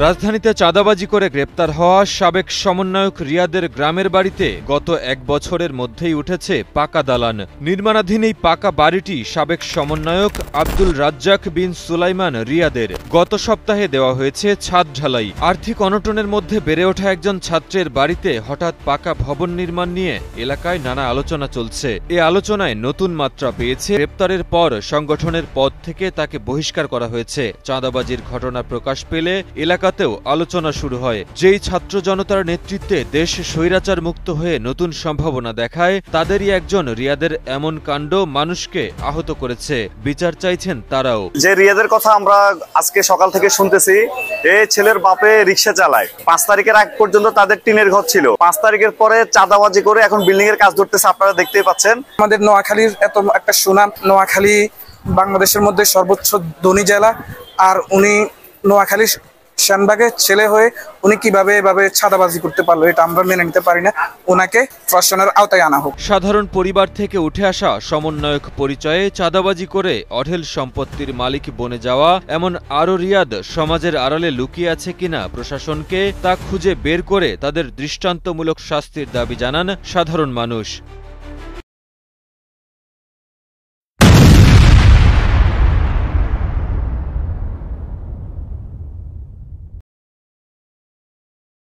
রাজধানীতে চাঁদাবাজি করে গ্রেপ্তার হওয়া সাবেক সমন্বয়ক রিয়াদের গ্রামের বাড়িতে গত এক বছরের মধ্যেই উঠেছে পাকা দালান। নির্মাণাধীন এই পাকা বাড়িটি সাবেক সমন্বয়ক আব্দুল রাজ্জাক বিন সুলাইমান রিয়াদের। গত সপ্তাহে দেওয়া হয়েছে ছাদ ঢালাই। আর্থিক অনটনের মধ্যে বেড়ে ওঠা একজন ছাত্রের বাড়িতে হঠাৎ পাকা ভবন নির্মাণ নিয়ে এলাকায় নানা আলোচনা চলছে। এ আলোচনায় নতুন মাত্রা পেয়েছে গ্রেপ্তারের পর সংগঠনের পদ থেকে তাকে বহিষ্কার করা হয়েছে। চাঁদাবাজির ঘটনা প্রকাশ পেলে এলাকাতেও আলোচনা শুরু হয়। যেই ছাত্র জনতার নেতৃত্বে দেশ স্বৈরাচার মুক্ত হয়ে নতুন সম্ভাবনা দেখায়, তাদেরই একজন রিয়াদের এমন কাণ্ড মানুষকে আহত করেছে। বিচার চাইছেন তারাও। যে রিয়াদের কথা আমরা আজকে সকাল থেকে শুনতেছি, এই ছেলের বাপে রিক্সা চালায়। 5 তারিখের আগ পর্যন্ত তাদের টিনের ঘর ছিল। 5 তারিখের পরে চাঁদাবাজি করে এখন বিল্ডিং এর কাজ ধরতেছে, আপনারা দেখতেই পাচ্ছেন। আমাদের নোয়াখালীর এত একটা সুনাম, নোয়াখালী বাংলাদেশের মধ্যে সর্বোচ্চ ধনী জেলা, আর উনি নোয়াখালী শানবাগের ছেলে হয়ে উনি কিভাবে এভাবে চাঁদাবাজি করতে পারলো, এটা আমরা মেনে নিতে পারি না। ওনাকে প্রশাসনের আওতায় আনা হোক। সাধারণ পরিবার থেকে উঠে আসা সমন্বয়ক পরিচয়ে চাঁদাবাজি করে অঢেল সম্পত্তির মালিক বনে যাওয়া এমন আরও রিয়াদ সমাজের আড়ালে লুকিয়ে আছে কিনা প্রশাসনকে তা খুঁজে বের করে তাদের দৃষ্টান্তমূলক শাস্তির দাবি জানান সাধারণ মানুষ।